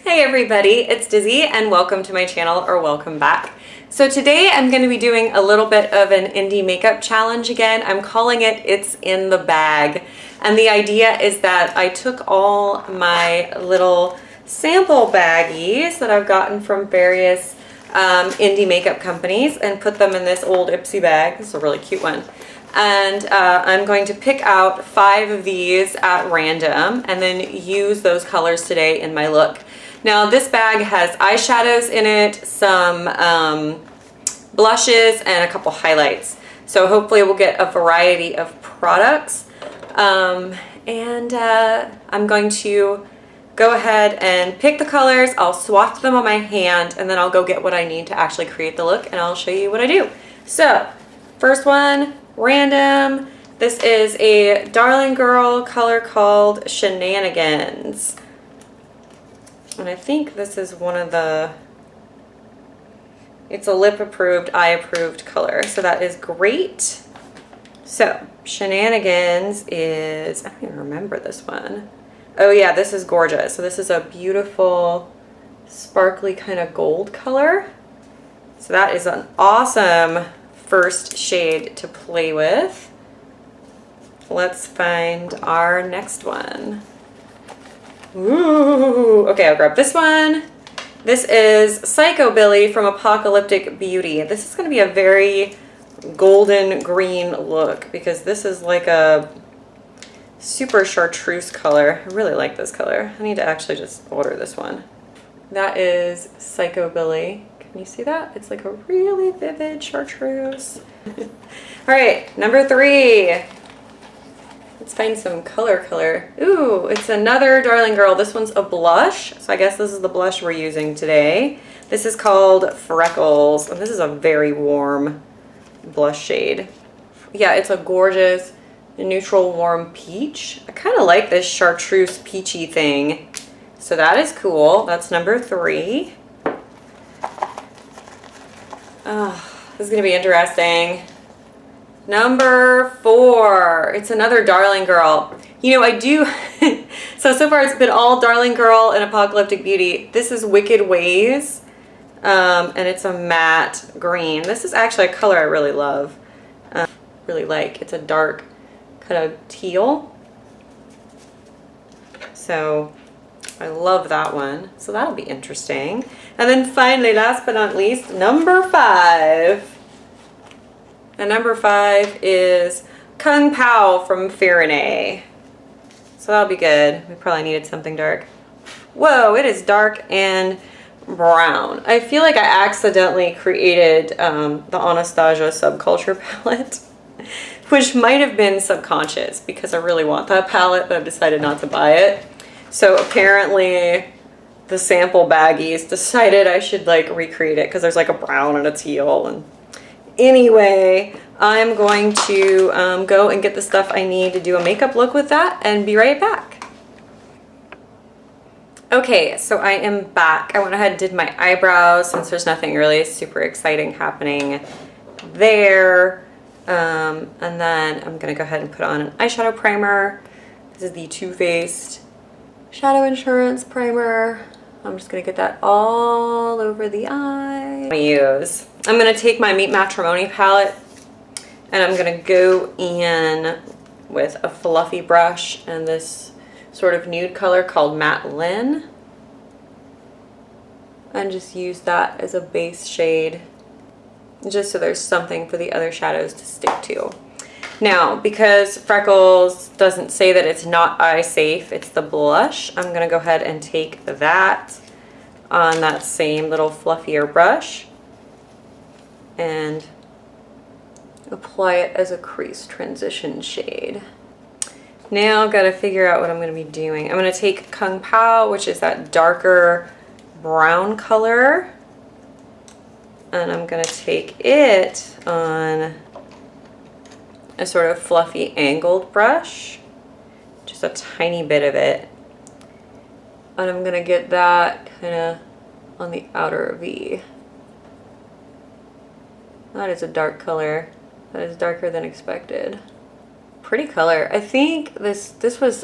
Hey everybody, it's Dizzy and welcome to my channel, or welcome back. So today I'm going to be doing a little bit of an indie makeup challenge again. I'm calling it It's in the Bag. And the idea is that I took all my little sample baggies that I've gotten from various indie makeup companies and put them in this old Ipsy bag. This is a really cute one. And I'm going to pick out 5 of these at random and then use those colors today in my look. Now this bag has eyeshadows in it, some blushes, and a couple highlights. So hopefully we'll get a variety of products. I'm going to go ahead and pick the colors. I'll swatch them on my hand and then I'll go get what I need to actually create the look and I'll show you what I do. So first one, random. This is a Darling Girl color called Shananigans. And I think this is one of the, it's a lip approved, eye approved color. So that is great. So Shananigans is, I don't even remember this one. Oh yeah, this is gorgeous. So this is a beautiful, sparkly kind of gold color. So that is an awesome first shade to play with. Let's find our next one. Ooh, okay, I'll grab this one. This is Phycobilly from Apocalyptic Beauty. This is going to be a very golden green look because this is like a super chartreuse color. I really like this color. I need to actually just order this one. That is Phycobilly. Can you see that? It's like a really vivid chartreuse. All right, number 3. Let's find some color. Ooh, it's another Darling Girl. This one's a blush. So I guess this is the blush we're using today. This is called Freckles. And this is a very warm blush shade. Yeah, it's a gorgeous neutral warm peach. I kind of like this chartreuse peachy thing. So that is cool. That's number 3. Oh, this is going to be interesting. Number 4, it's another Darling Girl. You know, I do, so far it's been all Darling Girl and Apocalyptic Beauty. This is Wicked Ways, and it's a matte green. This is actually a color I really love, really like. It's a dark kind of teal. So I love that one. So that'll be interesting. And then finally, last but not least, number 5. And number 5 is Pao from Fyrrinea. So that'll be good. We probably needed something dark. Whoa, it is dark and brown. I feel like I accidentally created the Anastasia Subculture palette, which might have been subconscious because I really want that palette, but I've decided not to buy it. So apparently the sample baggies decided I should like recreate it because there's like a brown and a teal. And anyway, I'm going to go and get the stuff I need to do a makeup look with that and be right back. Okay, so I am back. I went ahead and did my eyebrows since there's nothing really super exciting happening there. And then I'm gonna go ahead and put on an eyeshadow primer. This is the Too Faced Shadow Insurance Primer. I'm just gonna get that all over the eye. I'm gonna take my Meet Matrimony palette and I'm gonna go in with a fluffy brush and this sort of nude color called Matte Lynn. And just use that as a base shade, just so there's something for the other shadows to stick to. Now, because Freckles doesn't say that it's not eye safe, it's the blush, I'm gonna go ahead and take that on that same little fluffier brush and apply it as a crease transition shade. Now I've got to figure out what I'm going to be doing. I'm going to take Pao, which is that darker brown color, and I'm going to take it on a sort of fluffy angled brush, just a tiny bit of it, and I'm going to get that kind of on the outer V. That is a dark color. That is darker than expected. Pretty color. I think this was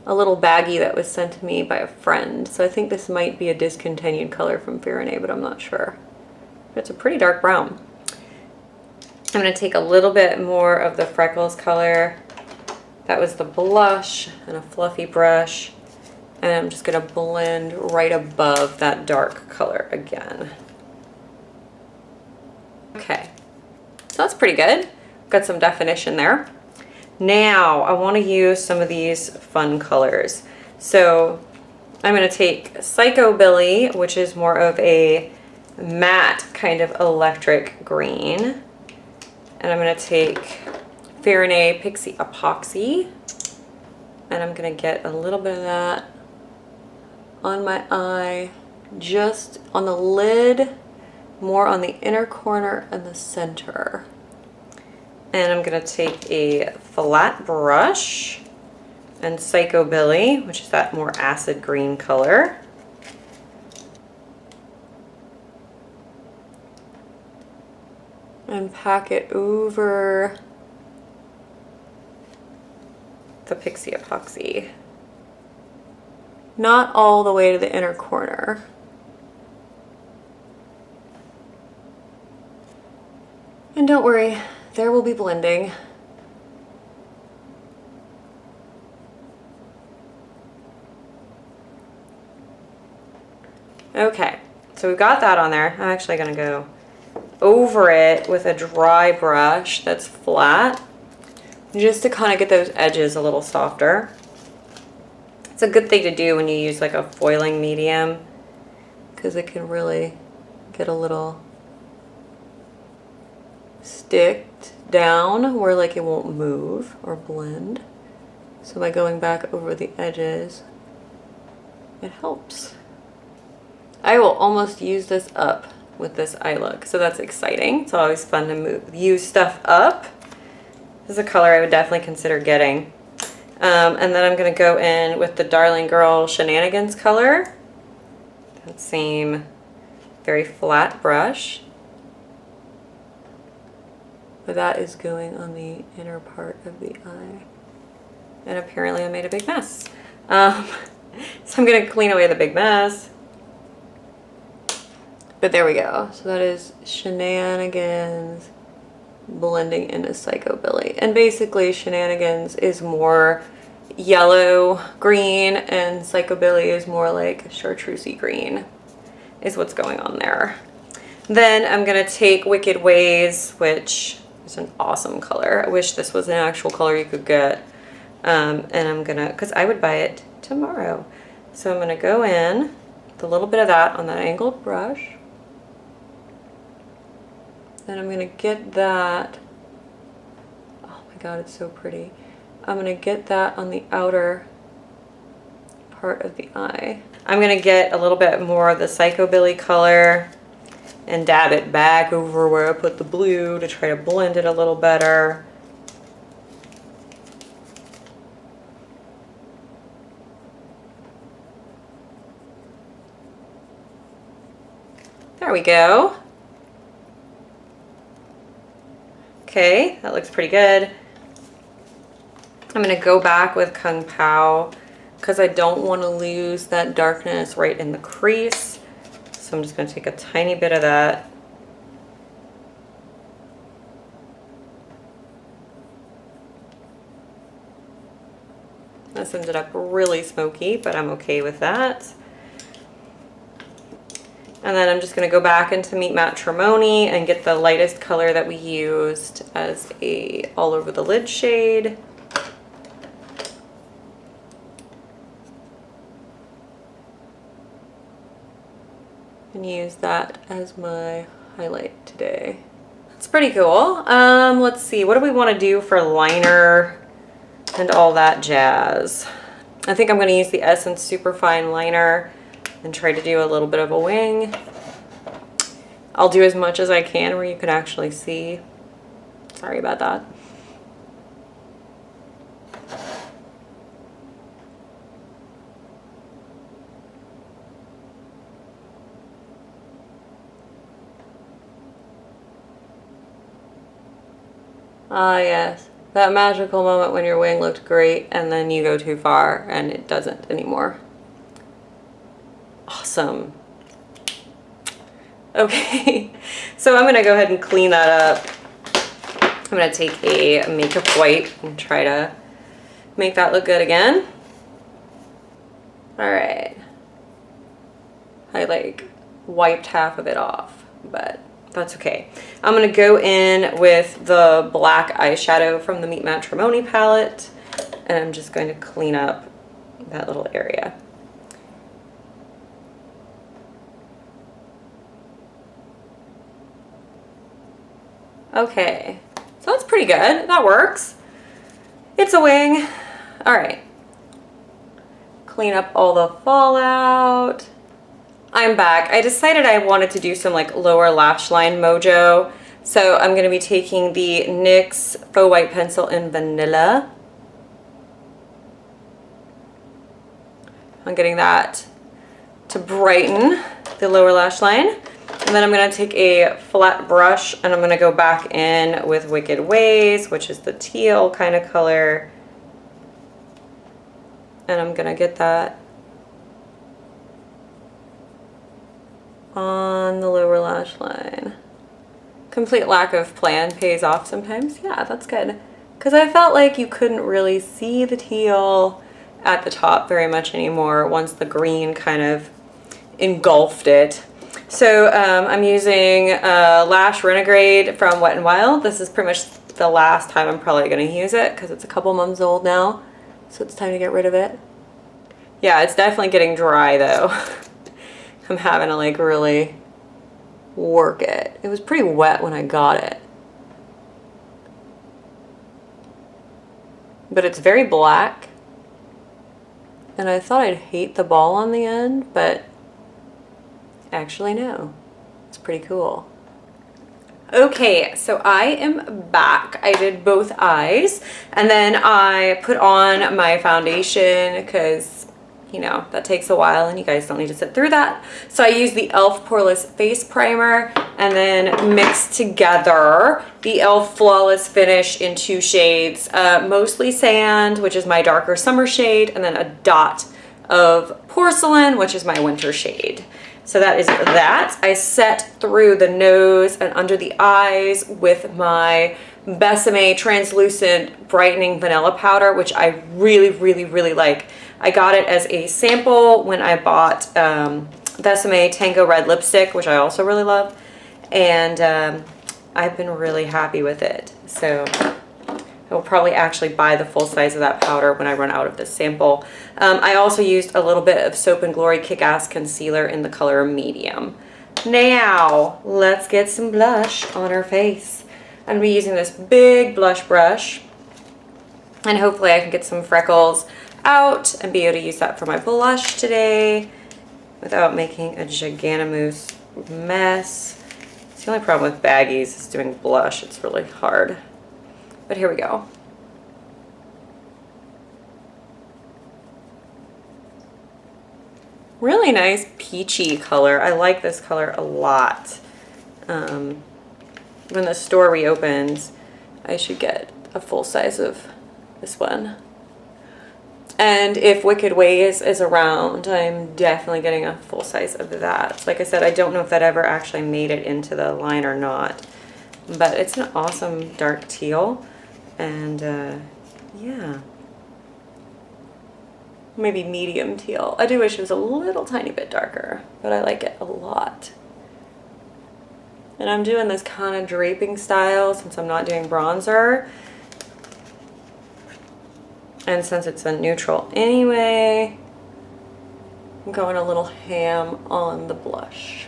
a little baggie that was sent to me by a friend. So I think this might be a discontinued color from Fyrrinea, but I'm not sure. But it's a pretty dark brown. I'm going to take a little bit more of the freckles color. That was the blush and a fluffy brush. And I'm just going to blend right above that dark color again. Okay, so that's pretty good. Got some definition there. Now I want to use some of these fun colors. So I'm going to take Phycobilly, which is more of a matte kind of electric green. And I'm going to take Fyrrinea Pixie Epoxy. And I'm going to get a little bit of that on my eye, just on the lid, more on the inner corner and the center. And I'm going to take a flat brush and Phycobilly, which is that more acid green color. And pack it over the Pixie Epoxy. Not all the way to the inner corner. And don't worry, there will be blending. Okay, so we've got that on there. I'm actually gonna go over it with a dry brush that's flat, just to kind of get those edges a little softer. It's a good thing to do when you use like a foiling medium, because it can really get a little sticked down where like it won't move or blend. So by going back over the edges, it helps. I will almost use this up with this eye look, so that's exciting. It's always fun to use stuff up. This is a color I would definitely consider getting. And then I'm going to go in with the Darling Girl Shananigans color. That same very flat brush. But that is going on the inner part of the eye. And apparently I made a big mess. So I'm going to clean away the big mess. But there we go. So that is Shananigans blending into Phycobilly. And basically Shananigans is more yellow green and Phycobilly is more like chartreusey green is what's going on there. Then I'm going to take Wicked Ways, which is an awesome color. I wish this was an actual color you could get. And I'm going to, because I would buy it tomorrow. So I'm going to go in with a little bit of that on that angled brush. And I'm going to get that, oh my god, it's so pretty. I'm going to get that on the outer part of the eye. I'm going to get a little bit more of the Phycobilly color and dab it back over where I put the blue to try to blend it a little better. There we go. Okay, that looks pretty good. I'm going to go back with Kung Pao because I don't want to lose that darkness right in the crease. So I'm just going to take a tiny bit of that. This ended up really smoky, but I'm okay with that. And then I'm just going to go back into Meet Matte Trimony and get the lightest color that we used as a all over the lid shade. And use that as my highlight today. It's pretty cool. Let's see, what do we want to do for liner and all that jazz? I think I'm going to use the Essence Superfine liner and try to do a little bit of a wing. I'll do as much as I can where you can actually see. Sorry about that. Ah, yes. That magical moment when your wing looked great and then you go too far and it doesn't anymore. Awesome. Okay, so I'm gonna go ahead and clean that up. I'm gonna take a makeup wipe and try to make that look good again. All right. I like wiped half of it off, but that's okay. I'm gonna go in with the black eyeshadow from the Meet Matte Trimony palette, and I'm just going to clean up that little area. Okay, so that's pretty good. That works. It's a wing. All right. Clean up all the fallout. I'm back. I decided I wanted to do some like lower lash line mojo. So I'm going to be taking the NYX Faux White Pencil in Vanilla. I'm getting that to brighten the lower lash line. And then I'm going to take a flat brush and I'm going to go back in with Wicked Ways, which is the teal kind of color. And I'm going to get that on the lower lash line. Complete lack of plan pays off sometimes. Yeah, that's good. Because I felt like you couldn't really see the teal at the top very much anymore once the green kind of engulfed it. So I'm using Lash Renegade from Wet n Wild. This is pretty much the last time I'm probably going to use it because it's a couple months old now. So it's time to get rid of it. Yeah, it's definitely getting dry though. I'm having to like really work it. It was pretty wet when I got it. But it's very black. And I thought I'd hate the ball on the end, but actually no. It's pretty cool. Okay, so I am back. I did both eyes and then I put on my foundation because, you know, that takes a while and you guys don't need to sit through that. So I used the e.l.f. Poreless Face Primer and then mixed together the e.l.f. Flawless Finish in 2 shades, mostly Sand, which is my darker summer shade, and then a dot of Porcelain, which is my winter shade. So that is that. I set through the nose and under the eyes with my Besame Translucent Brightening Vanilla Powder, which I really, really, really like. I got it as a sample when I bought Besame Tango Red Lipstick, which I also really love. And I've been really happy with it. So I will probably actually buy the full size of that powder when I run out of this sample. I also used a little bit of Soap and Glory Kick-Ass Concealer in the color Medium. Now, let's get some blush on our face. I'm going to be using this big blush brush. And hopefully I can get some freckles out and be able to use that for my blush today without making a giganimous mess. It's the only problem with baggies is doing blush. It's really hard. But here we go. Really nice peachy color. I like this color a lot. When the store reopens, I should get a full size of this one. And if Wicked Ways is around, I'm definitely getting a full size of that. So like I said, I don't know if that ever actually made it into the line or not. But it's an awesome dark teal. And yeah, maybe medium teal. I do wish it was a little tiny bit darker, but I like it a lot. And I'm doing this kind of draping style since I'm not doing bronzer. And since it's a neutral anyway, I'm going a little ham on the blush.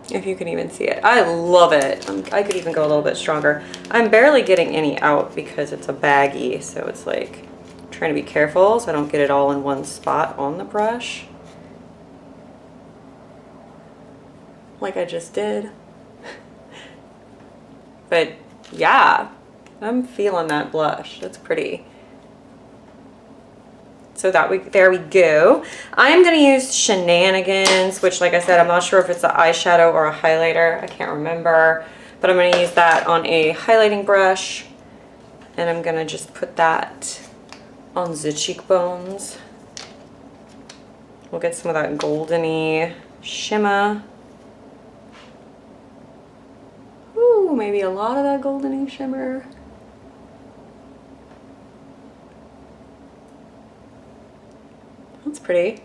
If you can even see it. I love it. I could even go a little bit stronger. I'm barely getting any out because it's a baggie, so it's like trying to be careful so I don't get it all in one spot on the brush. Like I just did. But yeah, I'm feeling that blush. That's pretty. So there we go. I'm going to use Shananigans, which like I said, I'm not sure if it's an eyeshadow or a highlighter. I can't remember. But but I'm gonna use that on a highlighting brush, and I'm gonna just put that on the cheekbones. We'll get some of that goldeny shimmer. Ooh, maybe a lot of that goldeny shimmer. That's pretty.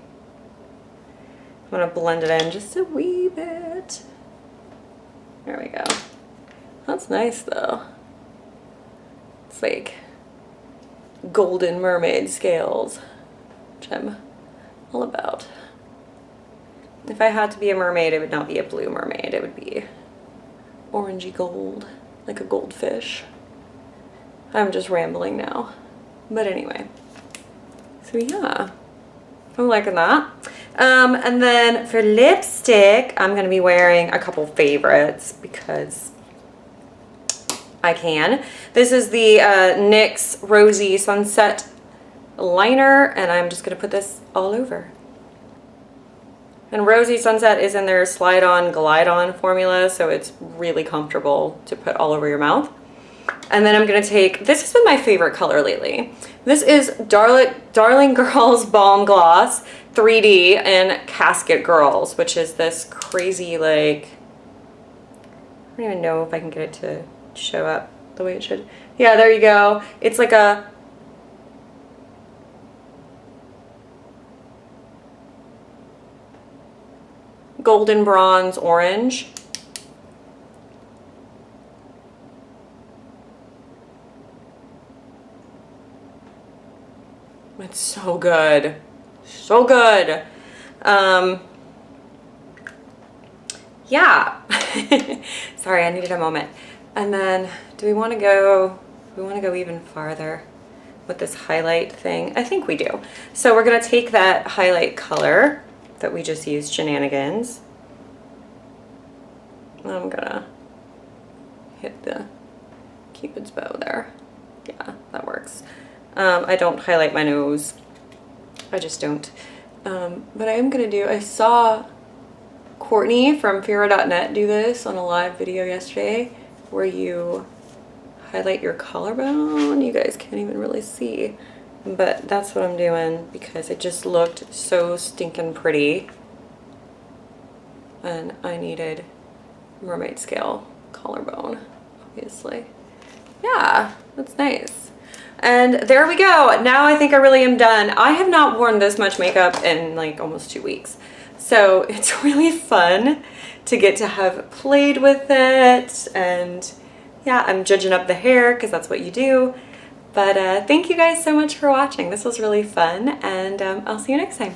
I'm gonna blend it in just a wee bit. There we go. That's nice though. It's like golden mermaid scales, which I'm all about. If I had to be a mermaid, it would not be a blue mermaid. It would be orangey gold, like a goldfish. I'm just rambling now. But anyway, so yeah, I'm liking that. And then for lipstick, I'm gonna be wearing a couple favorites because I can. This is the NYX Rosy Sunset liner, and I'm just gonna put this all over. And Rosy Sunset is in their slide on glide on formula, so it's really comfortable to put all over your mouth. And then I'm gonna take, this has been my favorite color lately. This is Darling Girls Balm Gloss 3D in Casket Girls, which is this crazy, like, I don't even know if I can get it to show up the way it should. Yeah, there you go. It's like a golden bronze orange. It's so good. So good. Yeah. Sorry, I needed a moment. And then do we want to go even farther with this highlight thing? I think we do. So we're going to take that highlight color that we just used, Shenanigans. I'm gonna hit the Cupid's bow there. Yeah, that works. I don't highlight my nose. I just don't. But I am gonna do, I saw Courtney from Fira.net do this on a live video yesterday where you highlight your collarbone. You guys can't even really see, but that's what I'm doing because it just looked so stinking pretty. And I needed mermaid scale collarbone, obviously. Yeah, that's nice. And there we go. Now I think I really am done. I have not worn this much makeup in like almost 2 weeks. So it's really fun to get to have played with it. And yeah, I'm judging up the hair because that's what you do. But thank you guys so much for watching. This was really fun, and I'll see you next time.